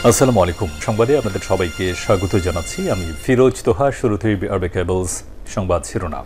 আসসালামু আলাইকুম। সংবাদে আপনাদের সবাইকে স্বাগত জানাচ্ছি। আমি ফিরোজ তোহা। শুরুতেই আরবে কেবলস সংবাদ শিরোনাম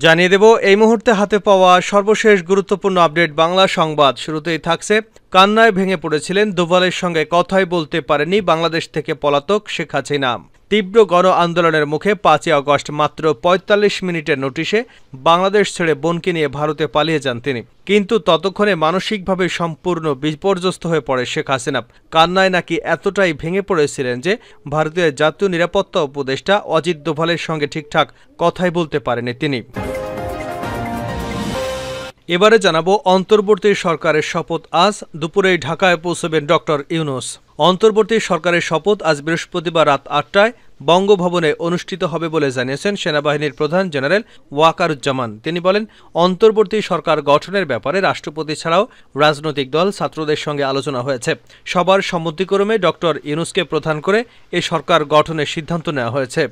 জানিয়ে দেব এই মুহূর্তে হাতে পাওয়া সর্বশেষ গুরুত্বপূর্ণ আপডেট বাংলা সংবাদ। শুরুতেই থাকছে, কান্নায় ভেঙে পড়েছিলেন, দোভালের সঙ্গে কথাই বলতে পারেনি বাংলাদেশ থেকে পলাতক শেখ হাসিনা। তীব্র গণ আন্দোলনের মুখে ৫ই আগস্ট মাত্র ৪৫ মিনিটের নোটিশে বাংলাদেশ ছেড়ে বোনকে নিয়ে ভারতে পালিয়ে যান তিনি। কিন্তু ততক্ষণে মানসিকভাবে সম্পূর্ণ বিপর্যস্ত হয়ে পড়ে শেখ হাসিনা। কান্নায় নাকি এতটাই ভেঙে পড়েছিলেন যে ভারতীয় জাতীয় নিরাপত্তা উপদেষ্টা অজিত দোভালের সঙ্গে ঠিকঠাক কথাই বলতে পারেনি তিনি। এবারে জানাবো, অন্তর্বর্তী সরকারের শপথ আজ দুপুরেই ঢাকায় পৌঁছবেন ডক্টর ইউনূস। অন্তর্বর্তী সরকারের শপথ আজ বৃহস্পতিবার রাত ৮টায় বঙ্গভবনে অনুষ্ঠিত হবে বলে জানিয়েছেন সেনাবাহিনীর প্রধান জেনারেল ওয়াকারুজ্জামান। তিনি বলেন, অন্তর্বর্তী সরকার গঠনের ব্যাপারে রাষ্ট্রপতি ছাড়াও রাজনৈতিক দল, ছাত্রদের সঙ্গে আলোচনা হয়েছে। সবার সম্মতিক্রমে ডক্টর ইউনূসকে প্রধান করে এ সরকার গঠনের সিদ্ধান্ত নেওয়া হয়েছে।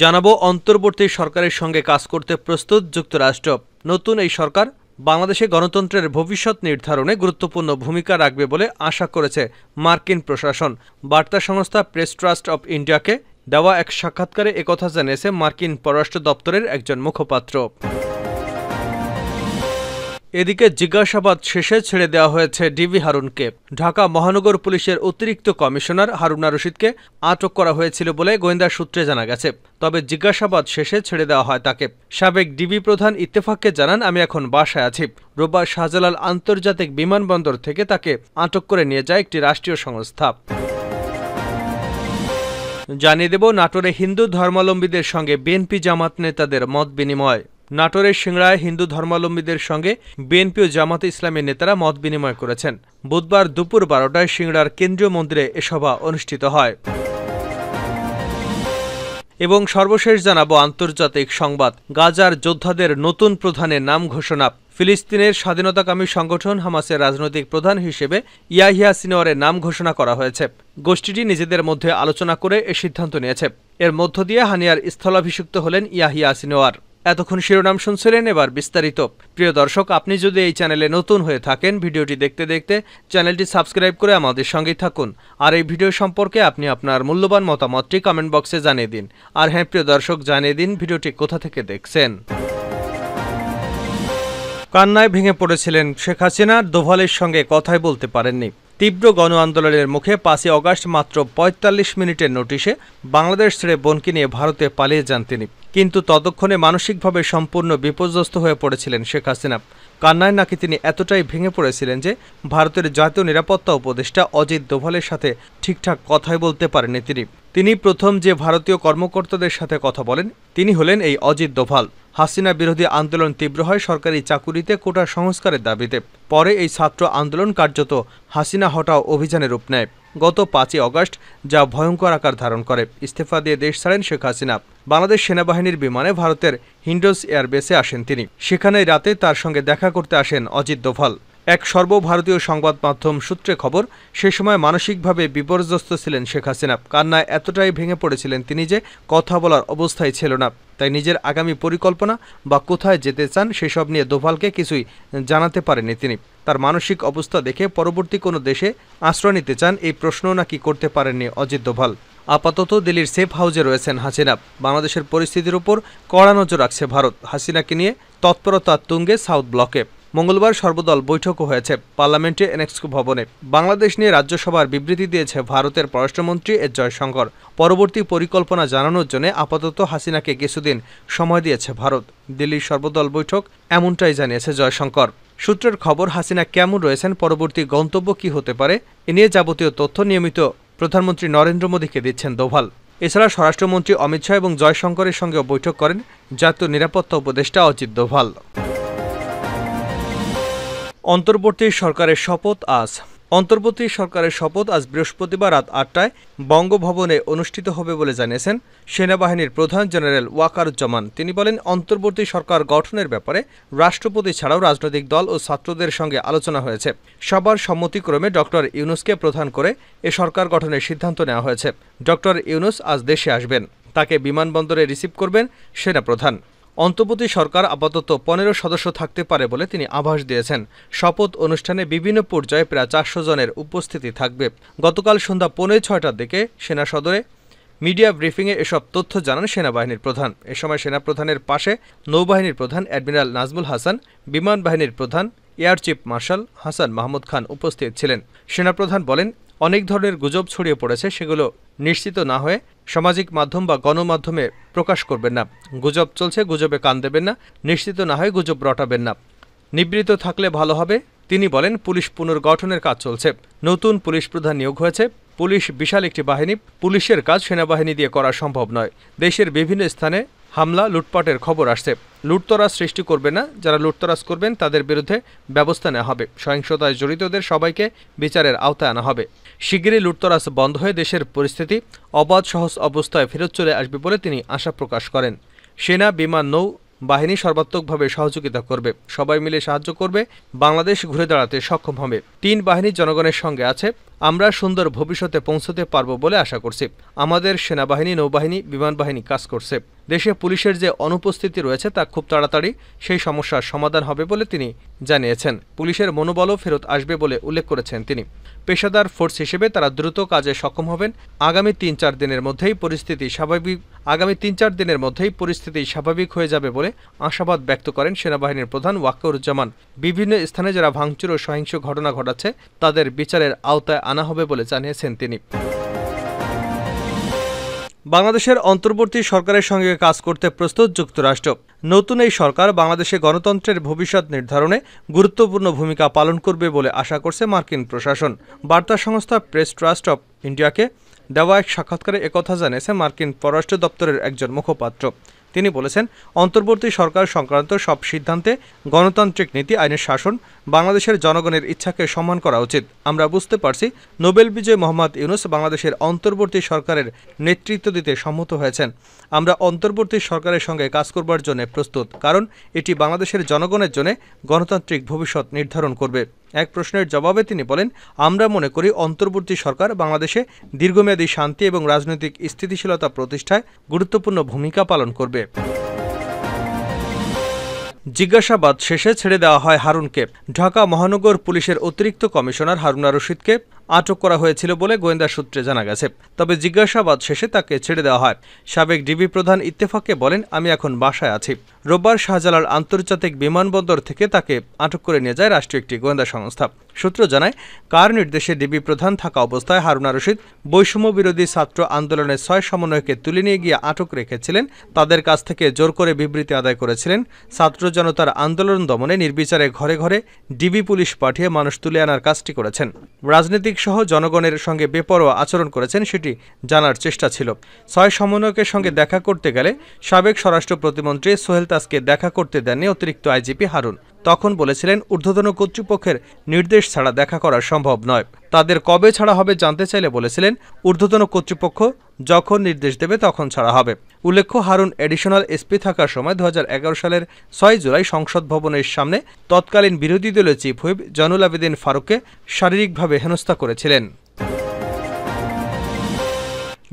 জানাবো, অন্তর্বর্তী সরকারের সঙ্গে কাজ করতে প্রস্তুত যুক্তরাষ্ট্র। নতুন এই সরকার বাংলাদেশে গণতন্ত্রের ভবিষ্যৎ নির্ধারণে গুরুত্বপূর্ণ ভূমিকা রাখবে বলে আশা করেছে মার্কিন প্রশাসন। বার্তা সংস্থা প্রেস ট্রাস্ট অব ইন্ডিয়াকে দেওয়া এক সাক্ষাৎকারে একথা জানিয়েছে মার্কিন পররাষ্ট্র দপ্তরের একজন মুখপাত্র। এদিকে জিজ্ঞাসাবাদ শেষে ছেড়ে দেওয়া হয়েছে ডিবি হারুনকে। ঢাকা মহানগর পুলিশের অতিরিক্ত কমিশনার হারুনা রশিদকে আটক করা হয়েছিল বলে গোয়েন্দা সূত্রে জানা গেছে। তবে জিজ্ঞাসাবাদ শেষে ছেড়ে দেওয়া হয় তাকে। সাবেক ডিবি প্রধান ইত্তেফাককে জানান, আমি এখন বাসায় আছি। রোববার শাহজালাল আন্তর্জাতিক বিমানবন্দর থেকে তাকে আটক করে নিয়ে যায় একটি রাষ্ট্রীয় সংস্থা। জানিয়ে দেব, নাটোরে হিন্দু ধর্মাবলম্বীদের সঙ্গে বিএনপি জামাত নেতাদের মত বিনিময়। নাটোরের সিংড়ায় হিন্দু ধর্মাবলম্বীদের সঙ্গে বিএনপি ও জামাতে ইসলামের নেতারা মত বিনিময় করেছেন। বুধবার দুপুর ১২টায় সিংড়ার কেন্দ্রীয় মন্দিরে এ সভা অনুষ্ঠিত হয়। এবং সর্বশেষ জানাবো আন্তর্জাতিক সংবাদ, গাজার যোদ্ধাদের নতুন প্রধানের নাম ঘোষণা। ফিলিস্তিনের স্বাধীনতাকামী সংগঠন হামাসের রাজনৈতিক প্রধান হিসেবে ইয়াহিয়া সিনওয়ারের নাম ঘোষণা করা হয়েছে। গোষ্ঠীটি নিজেদের মধ্যে আলোচনা করে এ সিদ্ধান্ত নিয়েছে। এর মধ্য দিয়ে হানিয়ার স্থলাভিষিক্ত হলেন ইয়াহিয়া সিনওয়ার। এতক্ষণ শিরোনাম শুনছিলেন, এবার বিস্তারিত। প্রিয় দর্শক, আপনি যদি এই চ্যানেলে নতুন হয়ে থাকেন, ভিডিওটি দেখতে দেখতে চ্যানেলটি সাবস্ক্রাইব করে আমাদের সঙ্গেই থাকুন। আর এই ভিডিও সম্পর্কে আপনি আপনার মূল্যবান মতামতটি কমেন্ট বক্সে জানিয়ে দিন। আর হ্যাঁ প্রিয় দর্শক, জানিয়ে দিন ভিডিওটি কোথা থেকে দেখছেন। কান্নায় ভেঙে পড়েছিলেন শেখ হাসিনা, দোভালের সঙ্গে কথাই বলতে পারেননি। তীব্র গণ আন্দোলনের মুখে ৫ই আগস্ট মাত্র ৪৫ মিনিটের নোটিশে বাংলাদেশ ছেড়ে বোনকে নিয়ে ভারতে পালিয়ে যান তিনি। কিন্তু ততক্ষণে মানসিকভাবে সম্পূর্ণ বিপর্যস্ত হয়ে পড়েছিলেন শেখ হাসিনা। কান্নায় নাকি তিনি এতটাই ভেঙে পড়েছিলেন যে ভারতের জাতীয় নিরাপত্তা উপদেষ্টা অজিত দোভালের সাথে ঠিকঠাক কথাই বলতে পারেননি তিনি প্রথম যে ভারতীয় কর্মকর্তাদের সাথে কথা বলেন তিনি হলেন এই অজিত দোভাল। হাসিনা বিরোধী আন্দোলন তীব্র হয় সরকারি চাকুরিতে কোটা সংস্কারের দাবিতে। পরে এই ছাত্র আন্দোলন কার্যত হাসিনা হটাও অভিযানের রূপ নেয়। গত ৫ই আগস্ট যা ভয়ঙ্কর আকার ধারণ করে। ইস্তফা দিয়ে দেশ ছাড়েন শেখ হাসিনা। বাংলাদেশ সেনাবাহিনীর বিমানে ভারতের হিন্ডোজ এয়ারবেসে আসেন তিনি। সেখানে রাতে তার সঙ্গে দেখা করতে আসেন অজিত দোভাল। এক সর্বভারতীয় সংবাদ মাধ্যম সূত্রে খবর, সে সময় মানসিকভাবে বিপর্যস্ত ছিলেন শেখ হাসিনা। কান্নায় এতটাই ভেঙে পড়েছিলেন তিনি যে কথা বলার অবস্থায় ছিল না। তাই নিজের আগামী পরিকল্পনা বা কোথায় যেতে চান সেসব নিয়ে দোভালকে কিছুই জানাতে পারেননি তিনি। তার মানসিক অবস্থা দেখে পরবর্তী কোনো দেশে আশ্রয় নিতে চান এই প্রশ্নও নাকি করতে পারেননি অজিত দোভাল। আপাতত দিল্লির সেফ হাউসে রয়েছেন হাসিনা। বাংলাদেশের পরিস্থিতির উপর কড়া নজর রাখছে ভারত। হাসিনাকে নিয়ে তৎপরতার তুঙ্গে সাউথ ব্লকে। মঙ্গলবার সর্বদল বৈঠকও হয়েছে পার্লামেন্টে এনএক্সকো ভবনে। বাংলাদেশ নিয়ে রাজ্যসভার বিবৃতি দিয়েছে ভারতের পররাষ্ট্রমন্ত্রী এস জয়শঙ্কর। পরবর্তী পরিকল্পনা জানানোর জন্য আপাতত হাসিনাকে কিছুদিন সময় দিয়েছে ভারত। দিল্লির সর্বদল বৈঠক এমনটাই জানিয়েছে জয়শঙ্কর। সূত্রের খবর, হাসিনা কেমন রয়েছেন, পরবর্তী গন্তব্য কি হতে পারে, এ নিয়ে যাবতীয় তথ্য নিয়মিত প্রধানমন্ত্রী নরেন্দ্র মোদীকে দিচ্ছেন দোভাল। এছাড়া স্বরাষ্ট্রমন্ত্রী অমিত শাহ এবং জয়শঙ্করের সঙ্গেও বৈঠক করেন জাতীয় নিরাপত্তা উপদেষ্টা অজিত দোভাল। অন্তর্বর্তী সরকারের শপথ আজ। অন্তর্বর্তী সরকারের শপথ আজ বৃহস্পতিবার রাত ৮টায় বঙ্গভবনে অনুষ্ঠিত হবে বলে জানিয়েছেন সেনাবাহিনীর প্রধান জেনারেল ওয়াকারুজ্জামান। তিনি বলেন, অন্তর্বর্তী সরকার গঠনের ব্যাপারে রাষ্ট্রপতি ছাড়াও রাজনৈতিক দল ও ছাত্রদের সঙ্গে আলোচনা হয়েছে। সবার সম্মতিক্রমে ডক্টর ইউনূসকে প্রধান করে এ সরকার গঠনের সিদ্ধান্ত নেওয়া হয়েছে। ডক্টর ইউনূস আজ দেশে আসবেন। তাকে বিমানবন্দরে রিসিভ করবেন সেনাপ্রধান। অন্তর্বর্তী সরকার আপাতত ১৫ সদস্য থাকতে পারে বলে তিনি আভাস দিয়েছেন। শপথ অনুষ্ঠানে বিভিন্ন পর্যায়ে প্রায় ৪০০ জনের উপস্থিতি থাকবে। গতকাল সন্ধ্যা ৫:৩০টার দিকে সেনা সদরে মিডিয়া ব্রিফিংয়ে এসব তথ্য জানান সেনাবাহিনীর প্রধান। এ সময় সেনাপ্রধানের পাশে নৌবাহিনীর প্রধান অ্যাডমিরাল নাজমুল হাসান, বিমান বাহিনীর প্রধান air chief marshal Hasan Mahmud Khan উপস্থিত ছিলেন। সেনাপ্রধান বলেন, অনেক ধরনের গুজব ছড়িয়ে পড়েছে, সেগুলো নিশ্চিত না হয়ে সামাজিক মাধ্যম বা গণমাধ্যমে প্রকাশ করবেন না। গুজব চলছে, গুজবে কান দেবেন না, নিশ্চিত না হয়ে গুজব রটাবেন না। নিবৃত্ত থাকলে ভালো হবে। তিনি বলেন, পুলিশ পুনর্গঠনের কাজ চলছে, নতুন পুলিশ প্রধান নিয়োগ হয়েছে। পুলিশ বিশাল একটি বাহিনী, পুলিশের কাজ সেনাবাহিনী দিয়ে করা সম্ভব নয়। দেশের বিভিন্ন স্থানে হামলা লুটপাটের খবর আসছে। লুটতরাজ সৃষ্টি করবে না, যারা লুটতরাজ করবেন তাদের বিরুদ্ধে ব্যবস্থা নেওয়া হবে। সহিংসতায় জড়িতদের সবাইকে বিচারের আওতায় আনা হবে। শিগগিরই লুটতরাজ বন্ধ হয়ে দেশের পরিস্থিতি অবাধ সহজ অবস্থায় ফেরত চলে আসবে বলে তিনি আশা প্রকাশ করেন। সেনা, বিমান, নৌ বাহিনী সর্বাত্মকভাবে সহযোগিতা করবে, সবাই মিলে সাহায্য করবে, বাংলাদেশ ঘুরে দাঁড়াতে সক্ষম হবে। ৩ বাহিনী জনগণের সঙ্গে আছে, আমরা সুন্দর ভবিষ্যতে পৌঁছতে পারব বলে আশা করছি। আমাদের সেনাবাহিনী, নৌবাহিনী, বিমান বাহিনী কাজ করছে। দেশে পুলিশের যে অনুপস্থিতি রয়েছে তা খুব তাড়াতাড়ি সেই সমস্যার সমাধান হবে বলে তিনি জানিয়েছেন। পুলিশের মনোবলও ফেরত আসবে বলে উল্লেখ করেছেন তিনি। পেশাদার ফোর্স হিসেবে তারা দ্রুত কাজে সক্ষম হবেন। আগামী ৩-৪ দিনের মধ্যেই পরিস্থিতি স্বাভাবিক হয়ে যাবে বলে আশাবাদ ব্যক্ত করেন সেনাবাহিনীর প্রধান ওয়াকারুজ্জামান। বিভিন্ন স্থানে যারা ভাঙচুর ও সহিংস ঘটনা ঘটাচ্ছে তাদের বিচারের আওতায় আনা হবে বলে জানিয়েছেন তিনি। বাংলাদেশের অন্তর্বর্তী সরকারের সঙ্গে কাজ করতে প্রস্তুত যুক্তরাষ্ট্র। নতুন এই সরকার বাংলাদেশে গণতন্ত্রের ভবিষ্যৎ নির্ধারণে গুরুত্বপূর্ণ ভূমিকা পালন করবে বলে আশা করছে মার্কিন প্রশাসন। বার্তা সংস্থা প্রেস ট্রাস্ট অব ইন্ডিয়াকে দেওয়া এক সাক্ষাৎকারে একথা জানিয়েছে মার্কিন পররাষ্ট্র দপ্তরের একজন মুখপাত্র। তিনি বলেছেন, অন্তর্বর্তী সরকার সংক্রান্ত সব সিদ্ধান্তে গণতান্ত্রিক নীতি, আইনের শাসন, বাংলাদেশের জনগণের ইচ্ছাকে সম্মান করা উচিত। আমরা বুঝতে পারছি নোবেল বিজয়ী মোহাম্মদ ইউনূস বাংলাদেশের অন্তর্বর্তী সরকারের নেতৃত্ব দিতে সম্মত হয়েছেন। আমরা অন্তর্বর্তী সরকারের সঙ্গে কাজ করবার জন্য প্রস্তুত, কারণ এটি বাংলাদেশের জনগণের জন্য গণতান্ত্রিক ভবিষ্যৎ নির্ধারণ করবে। এক প্রশ্নের জবাবে তিনি বলেন, আমরা মনে করি অন্তর্বর্তী সরকার বাংলাদেশে দীর্ঘমেয়াদী শান্তি এবং রাজনৈতিক স্থিতিশীলতা প্রতিষ্ঠায় গুরুত্বপূর্ণ ভূমিকা পালন করবে। জিজ্ঞাসাবাদ শেষে ছেড়ে দেওয়া হয় হারুনকে। ঢাকা মহানগর পুলিশের অতিরিক্ত কমিশনার হারুনা রশিদকে আটক করা হয়েছিল বলে গোয়েন্দা সূত্রে জানা গেছে। তবে জিজ্ঞাসাবাদ শেষে তাকে ছেড়ে দেওয়া হয়। সাবেক ডিবি প্রধান ইত্তেফাককে বলেন, আমি এখন বাসায় আছি। রোববার শাহজালাল আন্তর্জাতিক বিমানবন্দর থেকে তাকে আটক করে নিয়ে যায় রাষ্ট্রীয় একটি গোয়েন্দা সংস্থা। সূত্র জানায়, কার নির্দেশে ডিবি প্রধান থাকা অবস্থায় হারুনা রশিদ বৈষম্য বিরোধী ছাত্র আন্দোলনের 6 সমন্বয়কে তুলে নিয়ে গিয়ে আটক রেখেছিলেন। তাদের কাছ থেকে জোর করে বিবৃতি আদায় করেছিলেন। ছাত্র জনতার আন্দোলন দমনে নির্বিচারে ঘরে ঘরে ডিবি পুলিশ পাঠিয়ে মানুষ তুলে আনার কাজটি করেছেন। রাজনীতিক সহ জনগণের সঙ্গে বেপরোয়া আচরণ করেছেন সেটি জানার চেষ্টা ছিল। 6 সমন্বয়কের সঙ্গে দেখা করতে গেলে সাবেক স্বরাষ্ট্র প্রতিমন্ত্রী সোহেল তাজকে দেখা করতে দেননি অতিরিক্ত আইজিপি হারুন। তখন বলেছিলেন, ঊর্ধ্বতন কর্তৃপক্ষের নির্দেশ ছাড়া দেখা করা সম্ভব নয়। তাদের কবে ছাড়া হবে জানতে চাইলে বলেছিলেন, ঊর্ধ্বতন কর্তৃপক্ষ যখন নির্দেশ দেবে তখন ছাড়া হবে। উল্লেখ্য, হারুন এডিশনাল এসপি থাকার সময় 2011 সালের 6 জুলাই সংসদ ভবনের সামনে তৎকালীন বিরোধী দলীয় চিফ হুইপ জয়নুল আবেদিন ফারুককে শারীরিকভাবে হেনস্থা করেছিলেন।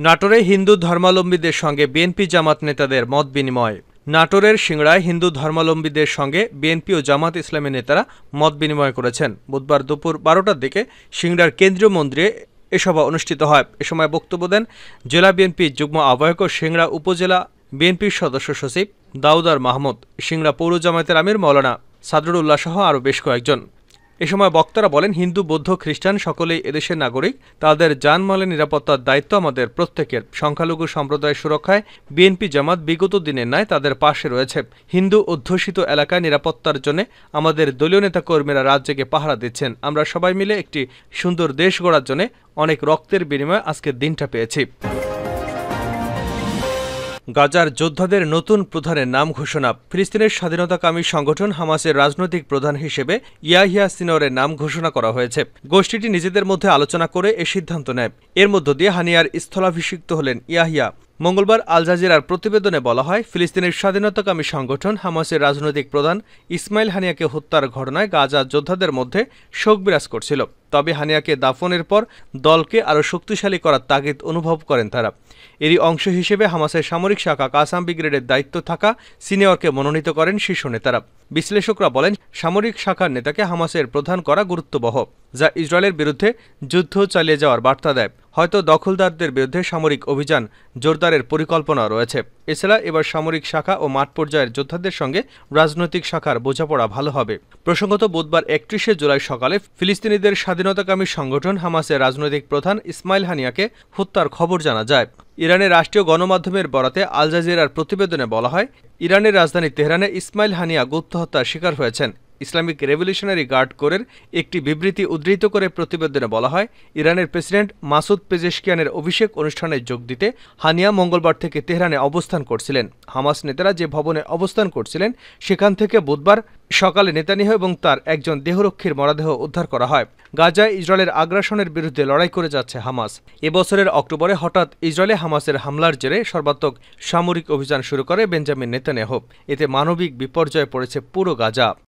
নাটোরে হিন্দু ধর্মাবলম্বীদের সঙ্গে বিএনপি জামাত নেতাদের মত বিনিময়। নাটোরের সিংড়ায় হিন্দু ধর্মাবলম্বীদের সঙ্গে বিএনপি ও জামাত ইসলামী নেতারা মত বিনিময় করেছেন। বুধবার দুপুর 12টার দিকে সিংড়ার কেন্দ্রীয় মন্দিরে এ সভা অনুষ্ঠিত হয়। এ সময় বক্তব্য দেন জেলা বিএনপির যুগ্ম আহ্বায়ক ও সিংড়া উপজেলা বিএনপির সদস্য সচিব দাউদার মাহমুদ, সিংড়া পৌর জামায়াতের আমির মাওলানা সাদরুল উল্লাহ সহ আরও বেশ কয়েকজন। এ সময় বক্তারা বলেন, হিন্দু, বৌদ্ধ, খ্রিস্টান সকলেই এদেশের নাগরিক। তাদের জানমালের নিরাপত্তার দায়িত্ব আমাদের প্রত্যেকের। সংখ্যালঘু সম্প্রদায়ের সুরক্ষায় বিএনপি জামাত বিগত দিনের ন্যায় তাদের পাশে রয়েছে। হিন্দু অধ্যুষিত এলাকায় নিরাপত্তার জন্য আমাদের দলীয় নেতাকর্মীরা রাত জেগে পাহারা দিচ্ছেন। আমরা সবাই মিলে একটি সুন্দর দেশ গড়ার জন্য অনেক রক্তের বিনিময়ে আজকের দিনটা পেয়েছি। গাজার যোদ্ধাদের নতুন প্রধানের নাম ঘোষণা। ফিলিস্তিনের স্বাধীনতাকামী সংগঠন হামাসের রাজনৈতিক প্রধান হিসেবে ইয়াহিয়া সিনওয়ারের নাম ঘোষণা করা হয়েছে। গোষ্ঠীটি নিজেদের মধ্যে আলোচনা করে এ সিদ্ধান্ত নেয়। এর মধ্য দিয়ে হানিয়ার স্থলাভিষিক্ত হলেন ইয়াহিয়া। মঙ্গলবার আল জাজিরার প্রতিবেদনে বলা হয়, ফিলিস্তিনের স্বাধীনতাকামী সংগঠন হামাসের রাজনৈতিক প্রধান ইসমাইল হানিয়াকে হত্যার ঘটনায় গাজা যোদ্ধাদের মধ্যে শোক বিরাজ করছিল। তবে হানিয়াকে দাফনের পর দলকে আরও শক্তিশালী করার তাগিদ অনুভব করেন তারা। এরই অংশ হিসেবে হামাসের সামরিক শাখা কাসাম ব্রিগেডের দায়িত্ব থাকা সিনিয়রকে মনোনীত করেন শীর্ষ নেতারা। বিশ্লেষকরা বলেন, সামরিক শাখার নেতাকে হামাসের প্রধান করা গুরুত্ববহ, যা ইসরায়েলের বিরুদ্ধে যুদ্ধ চালিয়ে যাওয়ার বার্তা দেয়। হয়তো দখলদারদের বিরুদ্ধে সামরিক অভিযান জোরদারের পরিকল্পনা রয়েছে। এছাড়া এবার সামরিক শাখা ও মাঠ পর্যায়ের যোদ্ধাদের সঙ্গে রাজনৈতিক শাখার বোঝাপড়া ভালো হবে। প্রসঙ্গত, বুধবার 31শে জুলাই সকালে ফিলিস্তিনিদের স্বাধীনতাকামী সংগঠন হামাসের রাজনৈতিক প্রধান ইসমাইল হানিয়াকে হত্যার খবর জানা যায়। ইরানের রাষ্ট্রীয় গণমাধ্যমের বরাতে আল জাজিরার প্রতিবেদনে বলা হয়, ইরানের রাজধানী তেহরানে ইসমাইল হানিয়া গুপ্ত হত্যার শিকার হয়েছেন। ইসলামিক রেভলিউশনারি গার্ড কোরের একটি বিবৃতি উদ্ধৃত করে প্রতিবেদনে বলা হয়, ইরানের প্রেসিডেন্ট মাসুদ পেজেশকিয়ানের অভিষেক অনুষ্ঠানে যোগ দিতে হানিয়া মঙ্গলবার থেকে তেহরানে অবস্থান করছিলেন। হামাস নেতারা যে ভবনে অবস্থান করছিলেন সেখান থেকে বুধবার সকালে নেতানিয়াহু এবং তার একজন দেহরক্ষীর মরদেহ উদ্ধার করা হয়। গাজায় ইসরায়েলের আগ্রাসনের বিরুদ্ধে লড়াই করে যাচ্ছে হামাস। এবছরের অক্টোবরে হঠাৎ ইসরায়েলে হামাসের হামলার জেরে সর্বাত্মক সামরিক অভিযান শুরু করে বেঞ্জামিন নেতানিয়াহু। এতে মানবিক বিপর্যয়ে পড়েছে পুরো গাজা।